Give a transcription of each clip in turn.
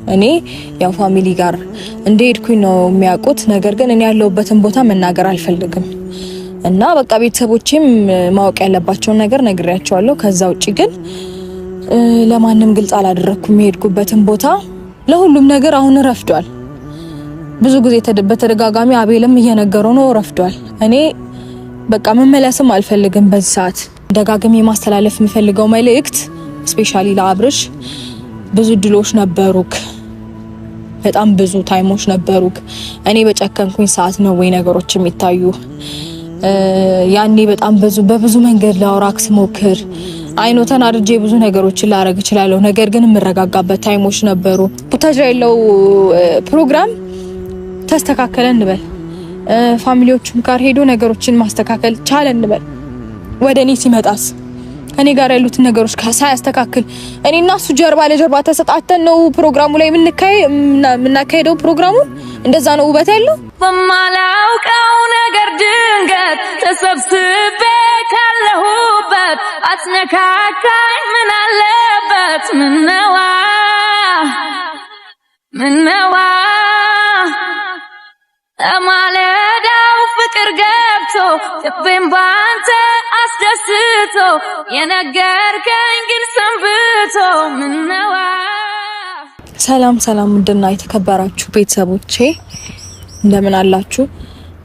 እኔ ያው ፋሚሊ ጋር እንደሄድኩኝ ነው የሚያውቁት። ነገር ግን እኔ ያለሁበትን ቦታ መናገር አልፈልግም እና በቃ ቤተሰቦቼም ማወቅ ያለባቸውን ነገር ነግሬያቸዋለሁ። ከዛ ውጪ ግን ለማንም ግልጽ አላደረኩም የሄድኩበትን ቦታ። ለሁሉም ነገር አሁን ረፍዷል። ብዙ ጊዜ በተደጋጋሚ አቤልም እየነገረው ነው ረፍዷል። እኔ በቃ መመለስም አልፈልግም። በዚህ ሰዓት ደጋግሜ ማስተላለፍ የምፈልገው መልእክት ስፔሻሊ ለአብርሽ ብዙ ድሎች ነበሩክ፣ በጣም ብዙ ታይሞች ነበሩክ። እኔ በጨከንኩኝ ሰዓት ነው ወይ ነገሮች የሚታዩ? ያኔ በጣም በብዙ መንገድ ላውራክ ስሞክር አይኖ ተናድጄ ብዙ ነገሮችን ላረግ እችላለሁ። ነገር ግን የምረጋጋበት ታይሞች ነበሩ። ቡታጅራ ያለው ፕሮግራም ተስተካከለ እንበል፣ ፋሚሊዎቹም ጋር ሄዶ ነገሮችን ማስተካከል ቻለ እንበል። ወደኔ ሲመጣስ ከኔ ጋር ያሉት ነገሮች ሳያስተካክል እኔና እሱ ጀርባ ለጀርባ ተሰጣተን ነው ፕሮግራሙ ላይ የምናካሄደው። ፕሮግራሙን እንደዛ ነው ውበት ያለው። በማላውቀው ነገር ድንገት ተሰብስቤ ካለሁበት አትነካካኝ ምን አለበት? ምነዋ ማለዳው ፍቅር ገብቶ ልቤን ባንተ አስደስቶ የነገርከኝ ግን ሰንብቶ ምነዋ። ሰላም እንደና የተከበራችሁ ቤተሰቦቼ እንደምን አላችሁ?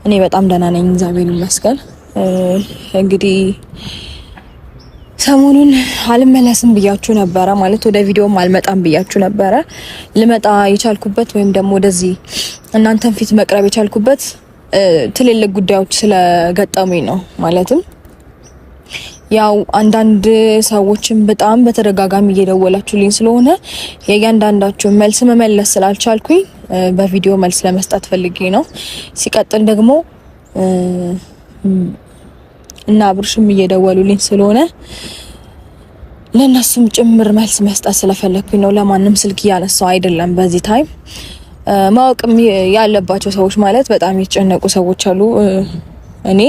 እኔ በጣም ደህና ነኝ፣ እግዚአብሔር ይመስገን። እንግዲህ ሰሞኑን አልመለስም ብያችሁ ነበረ፣ ማለት ወደ ቪዲዮም አልመጣም ብያችሁ ነበረ። ልመጣ የቻልኩበት ወይም ደግሞ ወደዚህ እናንተን ፊት መቅረብ የቻልኩበት ትልልቅ ጉዳዮች ስለገጠሙኝ ነው። ማለትም ያው አንዳንድ ሰዎችን በጣም በተደጋጋሚ እየደወላችሁልኝ ስለሆነ የእያንዳንዳችሁ መልስ መመለስ ስላልቻልኩኝ በቪዲዮ መልስ ለመስጠት ፈልጌ ነው። ሲቀጥል ደግሞ እና አብርሽም እየደወሉልኝ ስለሆነ ለነሱም ጭምር መልስ መስጠት ስለፈለኩኝ ነው። ለማንም ስልክ እያነሳው አይደለም። በዚህ ታይም ማወቅም ያለባቸው ሰዎች ማለት በጣም የተጨነቁ ሰዎች አሉ። እኔ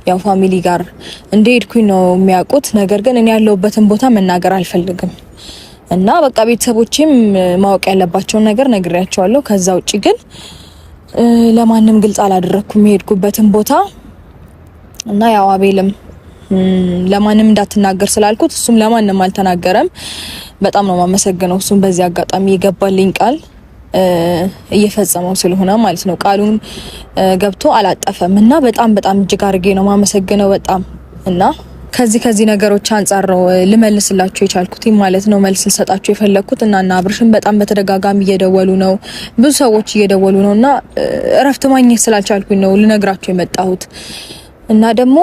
ያው ፋሚሊ ጋር እንደሄድኩኝ ነው የሚያውቁት። ነገር ግን እኔ ያለሁበትን ቦታ መናገር አልፈልግም እና በቃ ቤተሰቦቼም ማወቅ ያለባቸውን ነገር ነግሬያቸዋለሁ። ከዛ ውጪ ግን ለማንም ግልጽ አላደረኩም የሄድኩበትን ቦታ እና ያው አቤልም ለማንም እንዳትናገር ስላልኩት እሱም ለማንም አልተናገረም። በጣም ነው ማመሰግነው። እሱም በዚህ አጋጣሚ የገባልኝ ቃል እየፈጸመው ስለሆነ ማለት ነው። ቃሉን ገብቶ አላጠፈም እና በጣም እጅግ አድርጌ ነው ማመሰግነው በጣም። እና ከዚህ ነገሮች አንፃር ነው ልመልስላችሁ የቻልኩት ማለት ነው፣ መልስ ልሰጣችሁ የፈለኩት። እና አብርሽም በጣም በተደጋጋሚ እየደወሉ ነው፣ ብዙ ሰዎች እየደወሉ ነውና እረፍት ማግኘት ስላልቻልኩኝ ነው ልነግራችሁ የመጣሁት። እና ደግሞ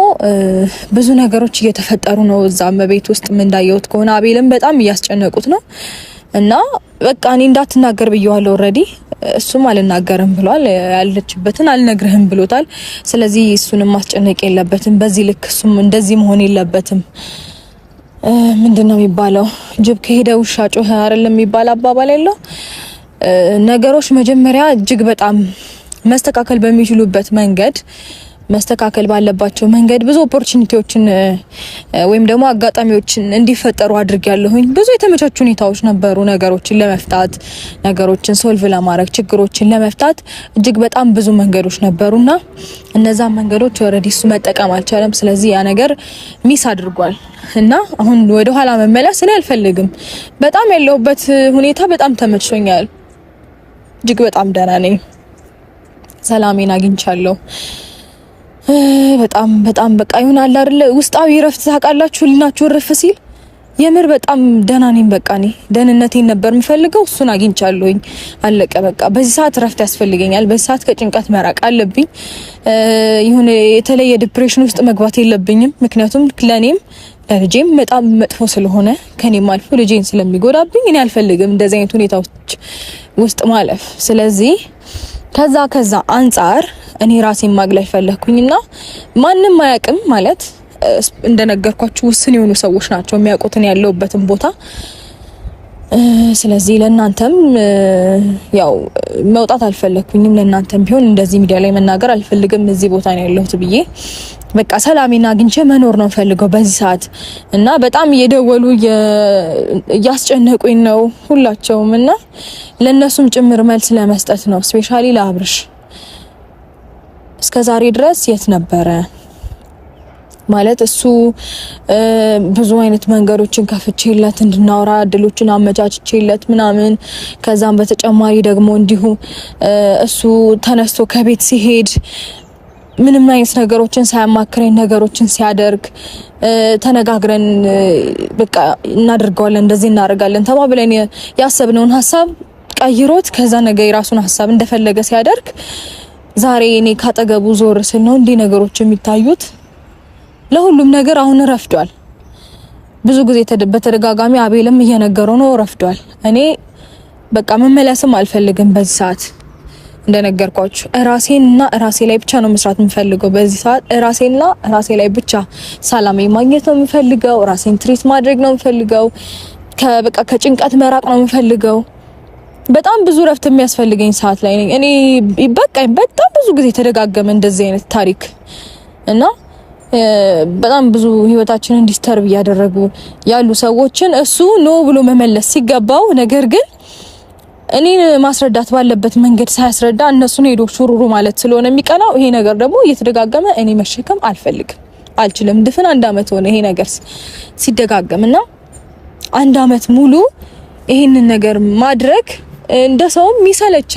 ብዙ ነገሮች እየተፈጠሩ ነው እዛም ቤት ውስጥ ምን እንዳየሁት ከሆነ አቤልም በጣም እያስጨነቁት ነው። እና በቃ እኔ እንዳትናገር ብየዋለሁ ኦሬዲ። እሱም አልናገርም ብሏል። ያለችበትን አልነግርህም ብሎታል። ስለዚህ እሱንም ማስጨነቅ የለበትም በዚህ ልክ፣ እሱም እንደዚህ መሆን የለበትም። ምንድነው የሚባለው? ጅብ ከሄደ ውሻ ጮኸ አይደለም የሚባል አባባል ያለው። ነገሮች መጀመሪያ እጅግ በጣም መስተካከል በሚችሉበት መንገድ መስተካከል ባለባቸው መንገድ ብዙ ኦፖርቹኒቲዎችን ወይም ደግሞ አጋጣሚዎችን እንዲፈጠሩ አድርጌያለሁኝ። ብዙ የተመቻቹ ሁኔታዎች ነበሩ ነገሮችን ለመፍታት፣ ነገሮችን ሶልቭ ለማድረግ፣ ችግሮችን ለመፍታት እጅግ በጣም ብዙ መንገዶች ነበሩና እነዛ መንገዶች ኦሬዲ እሱ መጠቀም አልቻለም። ስለዚህ ያ ነገር ሚስ አድርጓል እና አሁን ወደ ኋላ መመለስ እኔ አልፈልግም። በጣም ያለሁበት ሁኔታ በጣም ተመችቶኛል። እጅግ በጣም ደህና ነኝ። ሰላሜን አግኝቻለሁ። በጣም በቃ ይሆናል አይደል ውስጣዊ ረፍት ታውቃላችሁ። ልናችሁ ረፍ ሲል የምር በጣም ደህና ነኝ። በቃ እኔ ደህንነቴን ነበር የምፈልገው፣ እሱን አግኝቻለሁኝ። አለቀ በቃ። በዚህ ሰዓት ረፍት ያስፈልገኛል። በዚህ ሰዓት ከጭንቀት መራቅ አለብኝ። ይሁን የተለየ ዲፕሬሽን ውስጥ መግባት የለብኝም። ምክንያቱም ለኔም ለልጄም በጣም መጥፎ ስለሆነ ከኔም አልፎ ልጄን ስለሚጎዳብኝ እኔ አልፈልግም እንደዚህ አይነት ሁኔታዎች ውስጥ ማለፍ። ስለዚህ ከዛ አንፃር እኔ ራሴን ማግለል ፈለኩኝና ማንም አያውቅም ማለት እንደነገርኳችሁ ውስን የሆኑ ሰዎች ናቸው የሚያውቁትን ያለውበትን ቦታ ስለዚህ ለእናንተም ያው መውጣት አልፈለኩኝም። ለእናንተም ቢሆን እንደዚህ ሚዲያ ላይ መናገር አልፈልግም። እዚህ ቦታ ነው ያለሁት ብዬ በቃ ሰላሜን አግኝቼ መኖር ነው ፈልገው በዚህ ሰዓት እና በጣም እየደወሉ እያስጨነቁኝ ነው ሁላቸውም እና ለነሱም ጭምር መልስ ለመስጠት ነው። ስፔሻሊ ለአብርሽ እስከዛሬ ድረስ የት ነበረ ማለት እሱ ብዙ አይነት መንገዶችን ከፍቼለት እንድናወራ እድሎችን አመቻችቼለት ምናምን ከዛም በተጨማሪ ደግሞ እንዲሁ እሱ ተነስቶ ከቤት ሲሄድ ምንም አይነት ነገሮችን ሳያማክረኝ ነገሮችን ሲያደርግ ተነጋግረን በቃ እናደርጋለን እንደዚህ እናደርጋለን ተባብለን ያሰብነውን ሐሳብ ቀይሮት ከዛ ነገ የራሱን ሐሳብ እንደፈለገ ሲያደርግ ዛሬ እኔ ካጠገቡ ዞር ስል ነው እንዲህ ነገሮች የሚታዩት። ለሁሉም ነገር አሁን ረፍዷል። ብዙ ጊዜ በተደጋጋሚ አቤልም እየነገረው ነው ረፍዷል። እኔ በቃ መመለስም አልፈልግም በዚህ ሰዓት እንደነገርኳችሁ ራሴንና ራሴ ላይ ብቻ ነው መስራት የምፈልገው። በዚህ ሰዓት ራሴንና ራሴ ላይ ብቻ ሰላም ማግኘት ነው የምፈልገው። ራሴን ትሪት ማድረግ ነው የምፈልገው። በቃ ከጭንቀት መራቅ ነው የምፈልገው። በጣም ብዙ ረፍት የሚያስፈልገኝ ሰዓት ላይ ነኝ እኔ። በቃኝ በጣም ብዙ ጊዜ ተደጋገመ እንደዚህ አይነት ታሪክ እና በጣም ብዙ ህይወታችንን ዲስተርብ ያደረጉ ያሉ ሰዎችን እሱ ኖ ብሎ መመለስ ሲገባው ነገር ግን እኔን ማስረዳት ባለበት መንገድ ሳያስረዳ እነሱን ሄዶ ሹሩሩ ማለት ስለሆነ የሚቀናው ይሄ ነገር ደግሞ እየተደጋገመ እኔ መሸከም አልችልም። ድፍን 1 አመት ሆነ ይሄ ነገር ሲደጋገምና 1 አመት ሙሉ ይሄንን ነገር ማድረግ እንደ ሰውም ይሰለቻል።